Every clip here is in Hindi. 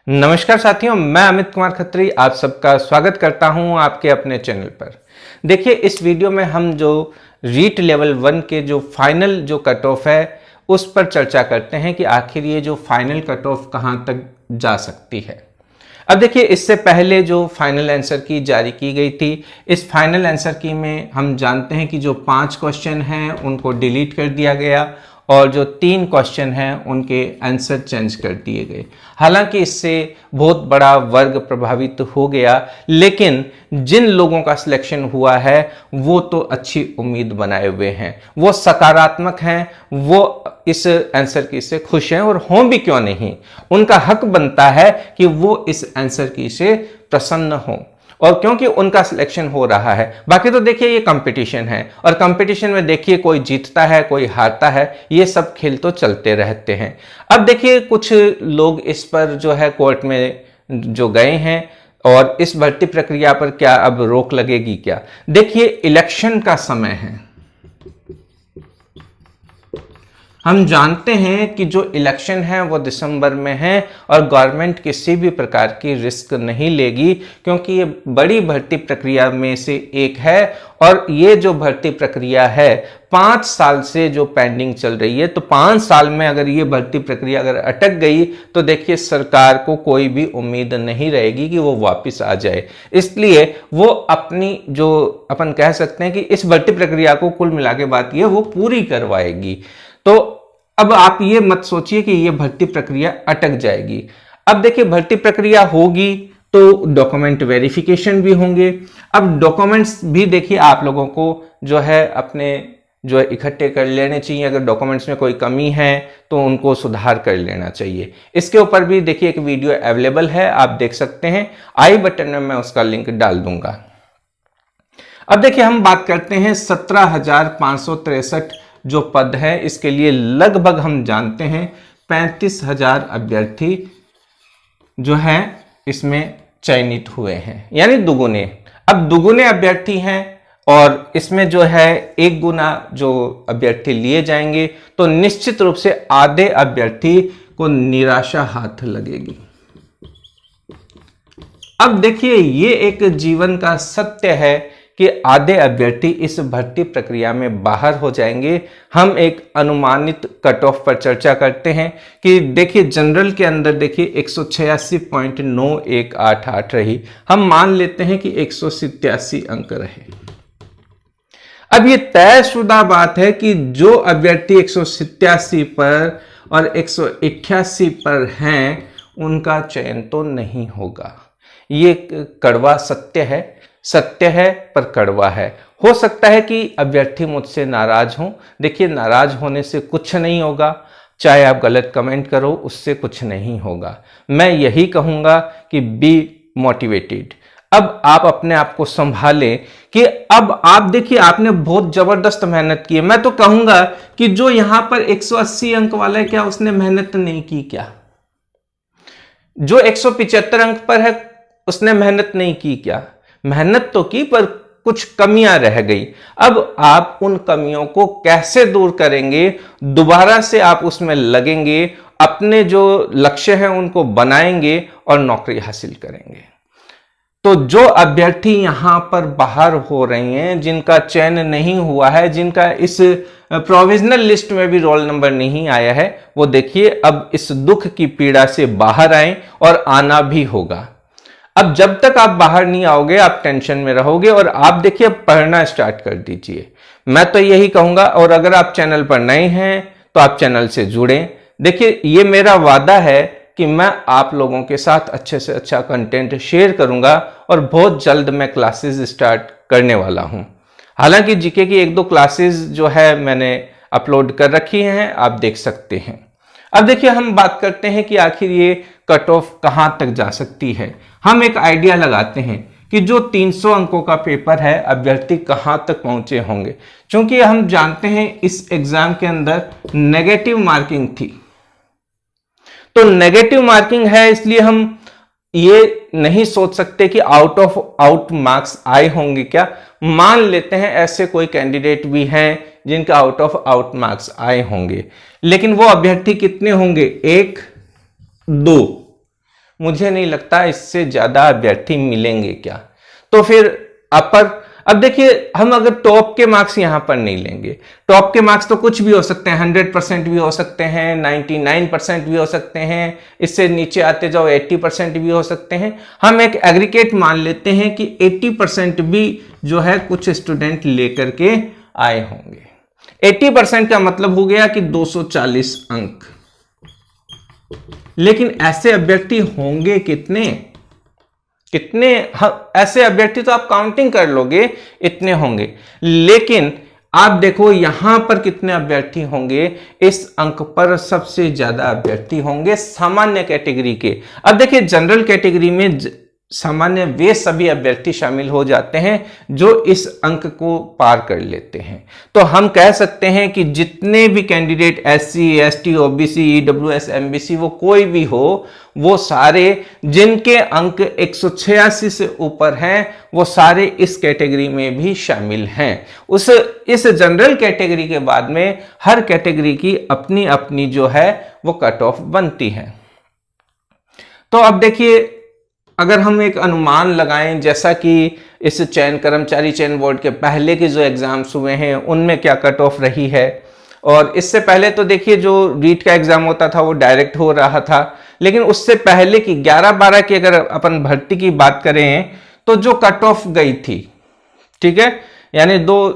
नमस्कार साथियों, मैं अमित कुमार खत्री आप सबका स्वागत करता हूं आपके अपने चैनल पर। देखिए, इस वीडियो में हम जो रीट लेवल 1 के जो फाइनल जो कट ऑफ है उस पर चर्चा करते हैं कि आखिर ये जो फाइनल कट ऑफ कहां तक जा सकती है। अब देखिए, इससे पहले जो फाइनल आंसर की जारी की गई थी, इस फाइनल आंसर की में हम जानते हैं कि जो 5 क्वेश्चन हैं उनको डिलीट कर दिया गया और जो 3 क्वेश्चन हैं उनके आंसर चेंज कर दिए गए। हालांकि इससे बहुत बड़ा वर्ग प्रभावित हो गया, लेकिन जिन लोगों का सिलेक्शन हुआ है वो तो अच्छी उम्मीद बनाए हुए हैं, वो सकारात्मक हैं, वो इस आंसर की से खुश हैं और हों भी क्यों नहीं, उनका हक बनता है कि वो इस आंसर की से प्रसन्न हों। और क्योंकि उनका सिलेक्शन हो रहा है, बाकी तो देखिए ये कंपटीशन है और कंपटीशन में देखिए कोई जीतता है कोई हारता है, ये सब खेल तो चलते रहते हैं। अब देखिए, कुछ लोग इस पर जो है कोर्ट में जो गए हैं और इस भर्ती प्रक्रिया पर क्या अब रोक लगेगी क्या। देखिए, इलेक्शन का समय है, हम जानते हैं कि जो इलेक्शन है वो दिसंबर में है और गवर्नमेंट किसी भी प्रकार की रिस्क नहीं लेगी, क्योंकि ये बड़ी भर्ती प्रक्रिया में से एक है और ये जो भर्ती प्रक्रिया है 5 साल से जो पेंडिंग चल रही है। तो 5 साल में अगर ये भर्ती प्रक्रिया अगर अटक गई तो देखिए सरकार को कोई भी उम्मीद नहीं रहेगी कि वो वापस आ जाए। इसलिए वो अपनी जो अपन कह सकते हैं कि इस भर्ती प्रक्रिया को कुल मिला के बात ये वो पूरी करवाएगी। तो अब आप ये मत सोचिए कि ये भर्ती प्रक्रिया अटक जाएगी। अब देखिए, भर्ती प्रक्रिया होगी तो डॉक्यूमेंट वेरिफिकेशन भी होंगे। अब डॉक्यूमेंट्स भी देखिए आप लोगों को जो है अपने जो है इकट्ठे कर लेने चाहिए। अगर डॉक्यूमेंट्स में कोई कमी है तो उनको सुधार कर लेना चाहिए। इसके ऊपर भी देखिए एक वीडियो अवेलेबल है, आप देख सकते हैं, आई बटन में मैं उसका लिंक डाल दूंगा। अब देखिए, हम बात करते हैं 17,563 जो पद है, इसके लिए लगभग हम जानते हैं 35,000 अभ्यर्थी जो है इसमें चयनित हुए हैं, यानी दुगुने। अब दुगुने अभ्यर्थी हैं और इसमें जो है 1 गुना जो अभ्यर्थी लिए जाएंगे, तो निश्चित रूप से आधे अभ्यर्थी को निराशा हाथ लगेगी। अब देखिए, ये एक जीवन का सत्य है कि आधे अभ्यर्थी इस भर्ती प्रक्रिया में बाहर हो जाएंगे। हम एक अनुमानित कट ऑफ पर चर्चा करते हैं कि देखिए जनरल के अंदर देखिए 186.9188 रही, हम मान लेते हैं कि 187 अंक रहे। अब ये तयशुदा बात है कि जो अभ्यर्थी 187 पर और 188 पर हैं उनका चयन तो नहीं होगा। ये कड़वा सत्य है पर कड़वा है। हो सकता है कि अभ्यर्थी मुझसे नाराज हों। देखिए, नाराज होने से कुछ नहीं होगा, चाहे आप गलत कमेंट करो उससे कुछ नहीं होगा। मैं यही कहूंगा कि बी मोटिवेटेड। अब आप अपने आप को संभालें कि अब आप देखिए आपने बहुत जबरदस्त मेहनत की है। मैं तो कहूंगा कि जो यहां पर 180 अंक वाला है, क्या उसने मेहनत नहीं की क्या? जो 175 अंक पर है उसने मेहनत नहीं की क्या? मेहनत तो की, पर कुछ कमियां रह गई। अब आप उन कमियों को कैसे दूर करेंगे, दोबारा से आप उसमें लगेंगे, अपने जो लक्ष्य हैं उनको बनाएंगे और नौकरी हासिल करेंगे। तो जो अभ्यर्थी यहां पर बाहर हो रहे हैं, जिनका चयन नहीं हुआ है, जिनका इस प्रोविजनल लिस्ट में भी रोल नंबर नहीं आया है, वो देखिए अब इस दुख की पीड़ा से बाहर आए और आना भी होगा। अब जब तक आप बाहर नहीं आओगे आप टेंशन में रहोगे और आप देखिए पढ़ना स्टार्ट कर दीजिए। मैं तो यही कहूंगा, और अगर आप चैनल पर नए हैं तो आप चैनल से जुड़ें। देखिए, ये मेरा वादा है कि मैं आप लोगों के साथ अच्छे से अच्छा कंटेंट शेयर करूंगा और बहुत जल्द मैं क्लासेस स्टार्ट करने वाला हूं। हालांकि जीके की 1-2 क्लासेस जो है मैंने अपलोड कर रखी हैं, आप देख सकते हैं। अब देखिए, हम बात करते हैं कि आखिर ये कट ऑफ कहां तक जा सकती है। हम एक आइडिया लगाते हैं कि जो 300 अंकों का पेपर है, अभ्यर्थी कहां तक पहुंचे होंगे। क्योंकि हम जानते हैं इस एग्जाम के अंदर नेगेटिव मार्किंग थी, तो नेगेटिव मार्किंग है, इसलिए हम ये नहीं सोच सकते कि आउट मार्क्स आए होंगे क्या। मान लेते हैं ऐसे कोई कैंडिडेट भी हैं जिनका आउट मार्क्स आए होंगे, लेकिन वो अभ्यर्थी कितने होंगे? 1, 2। मुझे नहीं लगता इससे ज्यादा अभ्यर्थी मिलेंगे क्या। तो फिर अपर, अब देखिए हम अगर टॉप के मार्क्स यहां पर नहीं लेंगे, टॉप के मार्क्स तो कुछ भी हो सकते हैं, 100% भी हो सकते हैं, 99% भी हो सकते हैं, इससे नीचे आते जाओ 80% भी हो सकते हैं। हम एक एग्रीगेट मान लेते हैं कि 80% भी जो है कुछ स्टूडेंट लेकर के आए होंगे। 80% का मतलब हो गया कि 240 अंक। लेकिन ऐसे अभ्यर्थी होंगे कितने ऐसे अभ्यर्थी तो आप काउंटिंग कर लोगे, इतने होंगे। लेकिन आप देखो यहां पर कितने अभ्यर्थी होंगे, इस अंक पर सबसे ज्यादा अभ्यर्थी होंगे सामान्य कैटेगरी के। अब देखिए जनरल कैटेगरी में सामान्य वे सभी अभ्यर्थी शामिल हो जाते हैं जो इस अंक को पार कर लेते हैं। तो हम कह सकते हैं कि जितने भी candidate SC, ST, OBC, EWS, MBC वो कोई भी हो, वो सारे जिनके अंक 186 से ऊपर हैं वो सारे इस कैटेगरी में भी शामिल हैं। इस जनरल कैटेगरी के बाद में हर कैटेगरी की अपनी अपनी जो है वो कट ऑफ बनती है। तो अब देखिए अगर हम एक अनुमान लगाएं, जैसा कि इस चयन कर्मचारी चयन बोर्ड के पहले के जो एग्जाम्स हुए हैं उनमें क्या कट ऑफ रही है, और इससे पहले तो देखिए जो रीट का एग्जाम होता था वो डायरेक्ट हो रहा था, लेकिन उससे पहले की 11-12 की अगर अपन भर्ती की बात करें तो जो कट ऑफ गई थी, ठीक है, यानी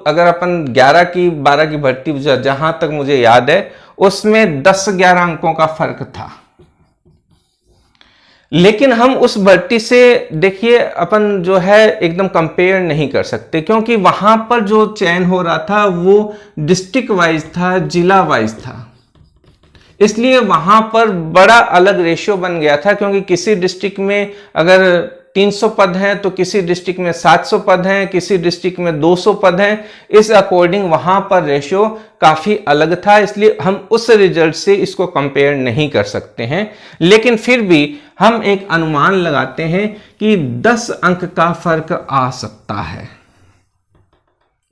अगर अपन 11 की 12 की भर्ती जहां तक मुझे याद है उसमें 10-11 अंकों का फर्क था। लेकिन हम उस भर्ती से देखिए अपन जो है एकदम कंपेयर नहीं कर सकते, क्योंकि वहां पर जो चयन हो रहा था वो डिस्ट्रिक्ट वाइज था, जिला वाइज था, इसलिए वहां पर बड़ा अलग रेशियो बन गया था। क्योंकि किसी डिस्ट्रिक्ट में अगर 300 पद हैं तो किसी डिस्ट्रिक्ट में 700 पद हैं, किसी डिस्ट्रिक्ट में 200 पद हैं, इस अकॉर्डिंग वहां पर रेशियो काफी अलग था, इसलिए हम उस रिजल्ट से इसको कंपेयर नहीं कर सकते हैं। लेकिन फिर भी हम एक अनुमान लगाते हैं कि 10 अंक का फर्क आ सकता है,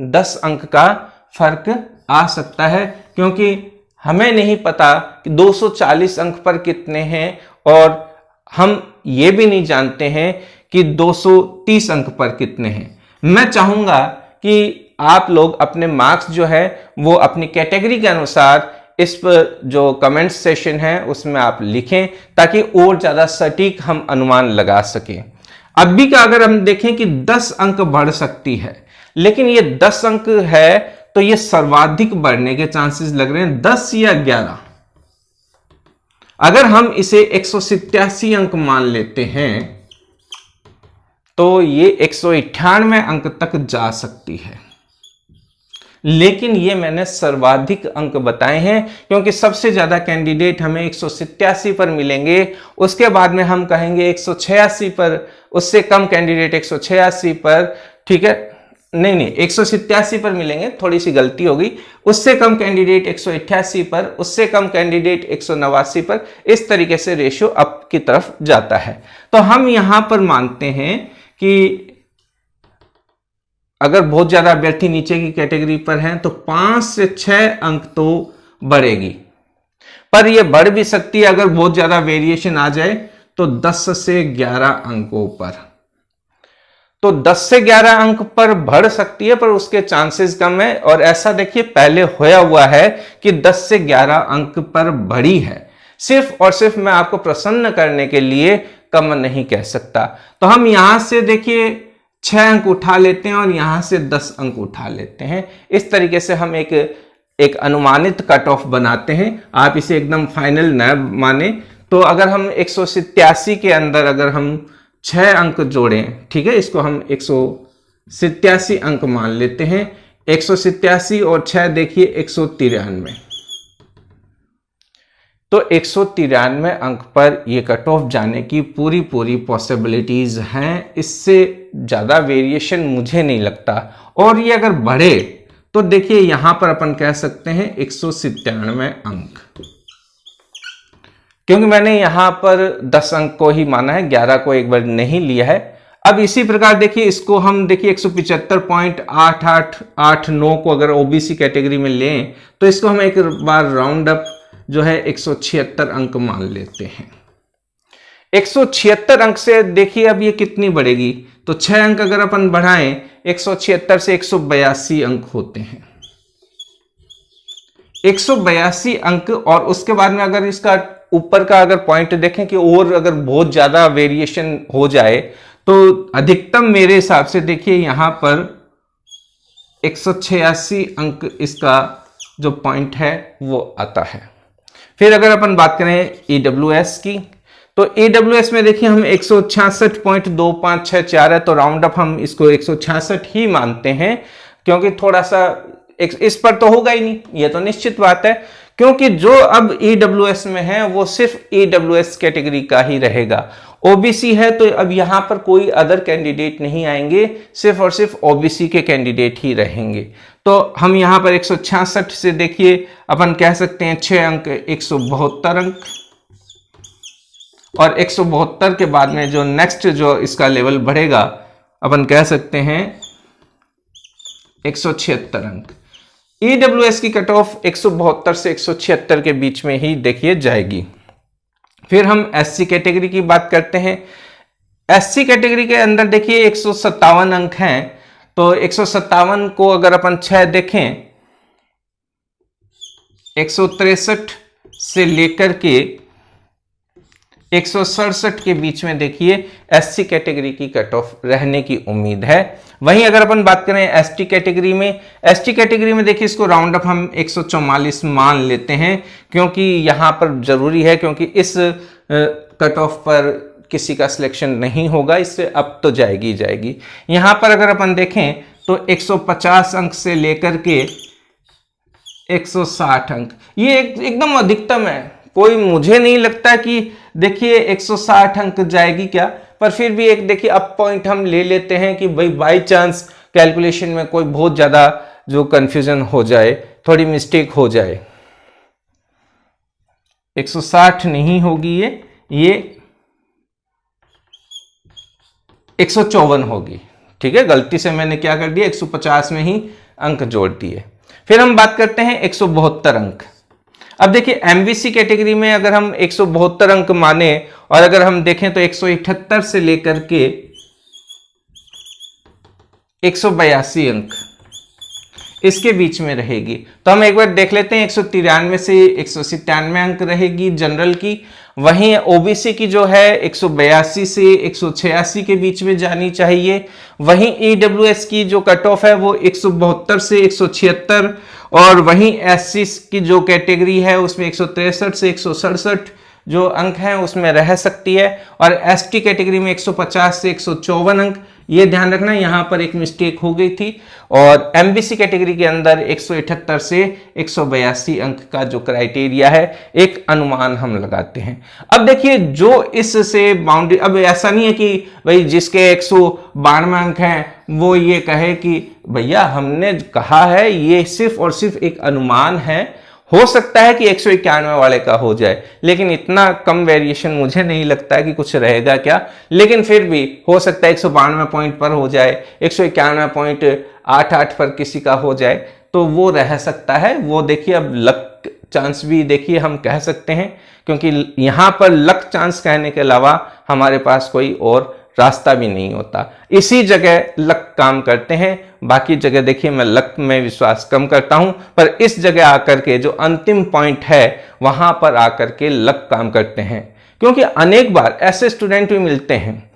10 अंक का फर्क आ सकता है, क्योंकि हमें नहीं पता कि 240 अंक पर कितने हैं, और हम ये भी नहीं जानते हैं कि 230 अंक पर कितने हैं। मैं चाहूंगा कि आप लोग अपने मार्क्स जो है वो अपनी कैटेगरी के अनुसार इस पर जो कमेंट सेशन है उसमें आप लिखें, ताकि और ज्यादा सटीक हम अनुमान लगा सकें। अभी का अगर हम देखें कि 10 अंक बढ़ सकती है, लेकिन ये 10 अंक है तो ये सर्वाधिक बढ़ने के चांसेस लग रहे हैं, 10 या 11। अगर हम इसे 187 अंक मान लेते हैं तो ये 198 अंक तक जा सकती है। लेकिन ये मैंने सर्वाधिक अंक बताए हैं, क्योंकि सबसे ज्यादा कैंडिडेट हमें 187 पर मिलेंगे, उसके बाद में हम कहेंगे 186 पर, उससे कम कैंडिडेट 186 पर, ठीक है, नहीं 187 पर मिलेंगे, थोड़ी सी गलती होगी, उससे कम कैंडिडेट 188 पर, उससे कम कैंडिडेट 189 पर, इस तरीके से रेशियो अप की तरफ जाता है। तो हम यहां पर मानते हैं कि अगर बहुत ज्यादा अभ्यर्थी नीचे की कैटेगरी पर हैं तो 5 से 6 अंक तो बढ़ेगी, पर यह बढ़ भी सकती है अगर बहुत ज्यादा वेरिएशन आ जाए तो 10 से 11 अंकों पर। तो 10 से 11 अंक पर बढ़ सकती है, पर उसके चांसेस कम है, और ऐसा देखिए पहले होया हुआ है कि 10 से 11 अंक पर बढ़ी है। सिर्फ और सिर्फ मैं आपको प्रसन्न करने के लिए कम नहीं कह सकता। तो हम यहां से देखिए 6 अंक उठा लेते हैं और यहां से 10 अंक उठा लेते हैं। इस तरीके से हम एक अनुमानित कट ऑफ बनाते हैं। आप इसे एकदम फाइनल न माने, तो अगर हम 187 के अंदर अगर हम 6 अंक जोड़ें, ठीक है, इसको हम 187 अंक मान लेते हैं। 187 और 6 देखिए 193, तो 193 अंक पर यह कट ऑफ जाने की पूरी पॉसिबिलिटीज हैं। इससे ज्यादा वेरिएशन मुझे नहीं लगता, और ये अगर बढ़े तो देखिए यहां पर अपन कह सकते हैं 197 अंक, क्योंकि मैंने यहां पर 10 अंक को ही माना है, 11 को एक बार नहीं लिया है। अब इसी प्रकार देखिए इसको हम देखिए 175.8889 को अगर ओबीसी कैटेगरी में लें तो इसको हम एक बार राउंड अप जो है 176 अंक मान लेते हैं। 176 अंक से देखिए अब ये कितनी बढ़ेगी, तो 6 अंक अगर अपन बढ़ाएं 176 से 182 अंक होते हैं, 182 अंक। और उसके बाद में अगर इसका ऊपर का अगर पॉइंट देखें कि और अगर बहुत ज्यादा वेरिएशन हो जाए तो अधिकतम मेरे हिसाब से देखिए यहां पर 186 अंक इसका जो पॉइंट है वो आता है। फिर अगर अपन बात करें EWS की, तो EWS में देखिए हम 166.2564 है, तो राउंड अप हम इसको 166 ही मानते हैं, क्योंकि थोड़ा सा इस पर तो होगा ही नहीं, ये तो निश्चित बात है, क्योंकि जो अब EWS में है वो सिर्फ EWS कैटेगरी का ही रहेगा। OBC है तो अब यहां पर कोई अदर कैंडिडेट नहीं आएंगे, सिर्फ और सिर्फ OBC के कैंडिडेट ही रहेंगे। तो हम यहां पर 166 से देखिए अपन कह सकते हैं 6 अंक 172 अंक, और 172 के बाद में जो नेक्स्ट जो इसका लेवल बढ़ेगा अपन कह सकते हैं 176 अंक। EWS की कट ऑफ 172 से 176 के बीच में ही देखिए जाएगी। फिर हम SC कैटेगरी की बात करते हैं। SC कैटेगरी के अंदर देखिए 157 अंक हैं, तो 157 को अगर अपन 6 देखें 163 से लेकर के 167 के बीच में देखिए SC कैटेगरी की कट ऑफ रहने की उम्मीद है। वहीं अगर अपन बात करें ST कैटेगरी में, ST कैटेगरी में देखिए इसको राउंड अप हम 144 मान लेते हैं, क्योंकि यहां पर जरूरी है, क्योंकि इस कट ऑफ पर किसी का सिलेक्शन नहीं होगा, इससे अब तो जाएगी जाएगी। यहां पर अगर अपन देखें तो 150 अंक से लेकर के 160 अंक ये एकदम अधिकतम है। कोई मुझे नहीं लगता कि देखिए 160 अंक जाएगी क्या, पर फिर भी एक देखिए अप पॉइंट हम ले लेते हैं कि भाई बाय चांस कैलकुलेशन में कोई बहुत ज्यादा जो कंफ्यूजन हो जाए, थोड़ी मिस्टेक हो जाए। 160 नहीं होगी, ये 154 होगी। ठीक है, गलती से मैंने क्या कर दिया 150 में ही अंक जोड़ दिए। फिर हम बात करते हैं 172 अंक। अब देखिए MVC कैटेगरी में अगर हम 172 अंक माने और अगर हम देखें तो 178 से लेकर के 182 अंक इसके बीच में रहेगी। तो हम एक बार देख लेते हैं 193 से 197 अंक रहेगी जनरल की। वहीं OBC की जो है 182 से 186 के बीच में जानी चाहिए। वहीं EWS की जो कट ऑफ है वो 172 से 176, और वहीं SC की जो कैटेगरी है उसमें 163 से 167 जो अंक हैं उसमें रह सकती है, और ST कैटेगरी में 150 से 154 अंक। ये ध्यान रखना यहाँ पर एक मिस्टेक हो गई थी। और MBC कैटेगरी के अंदर 178 से 182 अंक का जो क्राइटेरिया है एक अनुमान हम लगाते हैं। अब देखिए जो इससे बाउंड्री, अब ऐसा नहीं है कि भाई जिसके 192 अंक हैं वो ये कहे कि भैया हमने कहा है, ये सिर्फ और सिर्फ एक अनुमान है, हो सकता है कि 191 वाले का हो जाए, लेकिन इतना कम वेरिएशन मुझे नहीं लगता है कि कुछ रहेगा क्या। लेकिन फिर भी हो सकता है 192 पॉइंट पर हो जाए, 191.88 पर किसी का हो जाए, तो वो रह सकता है। वो देखिए अब लक चांस भी देखिए हम कह सकते हैं, क्योंकि यहां पर लक चांस कहने के अलावा हमारे पास कोई और रास्ता भी नहीं होता। इसी जगह लक काम करते हैं, बाकी जगह देखिए मैं लक में विश्वास कम करता हूं, पर इस जगह आकर के जो अंतिम पॉइंट है वहां पर आकर के लक काम करते हैं। क्योंकि अनेक बार ऐसे स्टूडेंट भी मिलते हैं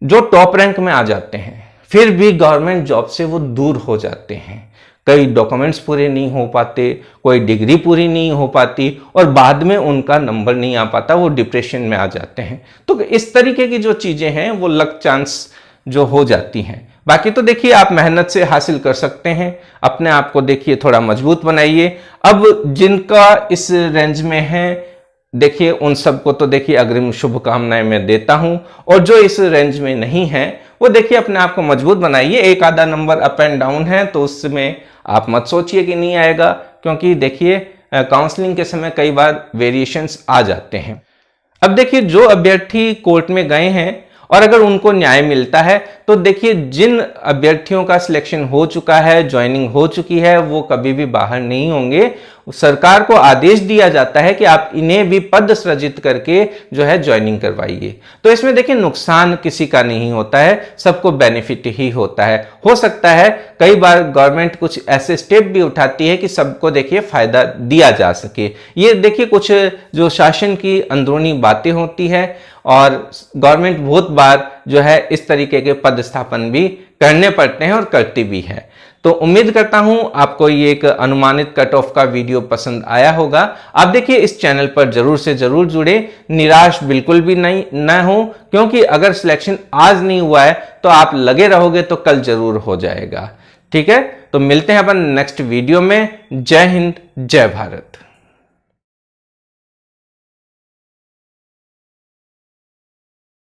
जो टॉप रैंक में आ जाते हैं, फिर भी गवर्नमेंट जॉब से वो दूर हो जाते हैं। कई डॉक्यूमेंट्स पूरे नहीं हो पाते, कोई डिग्री पूरी नहीं हो पाती, और बाद में उनका नंबर नहीं आ पाता, वो डिप्रेशन में आ जाते हैं। तो इस तरीके की जो चीजें हैं वो लक चांस जो हो जाती हैं। बाकी तो देखिए आप मेहनत से हासिल कर सकते हैं, अपने आप को देखिए थोड़ा मजबूत बनाइए। अब जिनका इस रेंज में है देखिए उन सबको तो देखिए अग्रिम शुभकामनाएं मैं देता हूं, और जो इस रेंज में नहीं है वो देखिए अपने आप को मजबूत बनाइए। एक आधा नंबर अप एंड डाउन है तो उसमें आप मत सोचिए कि नहीं आएगा, क्योंकि देखिए काउंसलिंग के समय कई बार वेरिएशंस आ जाते हैं। अब देखिए जो अभ्यर्थी कोर्ट में गए हैं और अगर उनको न्याय मिलता है तो देखिए जिन अभ्यर्थियों का सिलेक्शन हो चुका है, ज्वाइनिंग हो चुकी है, वो कभी भी बाहर नहीं होंगे। सरकार को आदेश दिया जाता है कि आप इन्हें भी पद सृजित करके जो है ज्वाइनिंग करवाइए। तो इसमें देखिए नुकसान किसी का नहीं होता है, सबको बेनिफिट ही होता है। हो सकता है कई बार गवर्नमेंट कुछ ऐसे स्टेप भी उठाती है कि सबको देखिए फायदा दिया जा सके। ये देखिए कुछ जो शासन की अंदरूनी बातें होती है और गवर्नमेंट बहुत बार जो है इस तरीके के पदस्थापन भी करने पड़ते हैं और करती भी है। तो उम्मीद करता हूं आपको ये एक अनुमानित कट ऑफ का वीडियो पसंद आया होगा। आप देखिए इस चैनल पर जरूर से जरूर जुड़े, निराश बिल्कुल भी नहीं न हो, क्योंकि अगर सिलेक्शन आज नहीं हुआ है तो आप लगे रहोगे तो कल जरूर हो जाएगा। ठीक है, तो मिलते हैं अपन नेक्स्ट वीडियो में। जय हिंद, जय भारत।